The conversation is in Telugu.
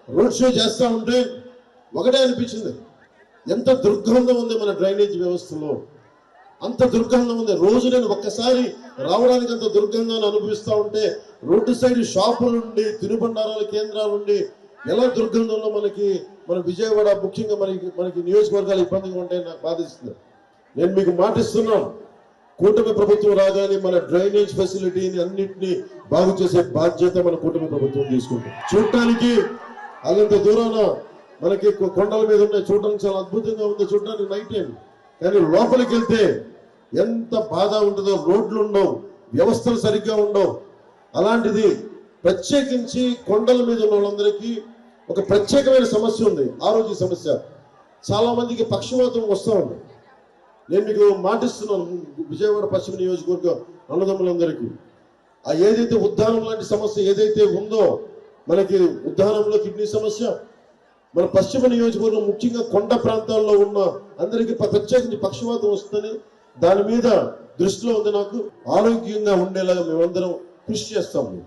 రోడ్ షో చేస్తూ ఉంటే ఒకటే అనిపించింది, ఎంత దుర్గంధం ఉంది మన డ్రైనేజ్ వ్యవస్థలో, అంత దుర్గంధం ఉంది. రోజు నేను ఒక్కసారి రావడానికి అంత దుర్గంధాన్ని అనుభవిస్తూ ఉంటే రోడ్డు సైడ్ షాపులుండి తినుబండారాల కేంద్రాలుండి ఎలా దుర్గంధంలో మన విజయవాడ ముఖ్యంగా మనకి నియోజకవర్గాలు ఇబ్బందిగా ఉంటాయని నాకు బాధిస్తుంది. నేను మీకు మాటిస్తున్నాను, కూటమి ప్రభుత్వం రాగానే మన డ్రైనేజ్ ఫెసిలిటీని అన్నింటినీ బాగు చేసే బాధ్యత మన కూటమి ప్రభుత్వం తీసుకుంటుంది. చూడటానికి అల్లంత దూరాన మనకి కొండల మీద ఉన్నాయి, చూడడానికి చాలా అద్భుతంగా ఉంది చూడడానికి నైట్ టైం. కానీ లోపలికి వెళ్తే ఎంత బాధ ఉంటుందో, రోడ్లు ఉండవు, వ్యవస్థలు సరిగ్గా ఉండవు. అలాంటిది ప్రత్యేకించి కొండల మీద ఉన్న వాళ్ళందరికీ ఒక ప్రత్యేకమైన సమస్య ఉంది, ఆరోగ్య సమస్య. చాలా మందికి పక్షవాతం వస్తూ ఉంది. నేను మీకు మాటిస్తున్నాను, విజయవాడ పశ్చిమ నియోజకవర్గ అన్నదమ్ములందరికీ ఏదైతే ఉద్దానం లాంటి సమస్య ఏదైతే ఉందో, మనకి ఉద్దానంలో కిడ్నీ సమస్య, మన పశ్చిమ నియోజకవర్గం ముఖ్యంగా కొండ ప్రాంతాల్లో ఉన్న అందరికీ ప్రత్యేకించి పక్షవాతం వస్తుందని దాని మీద దృష్టిలో ఉంది. నాకు ఆరోగ్యంగా ఉండేలాగా మేమందరం కృషి చేస్తాము.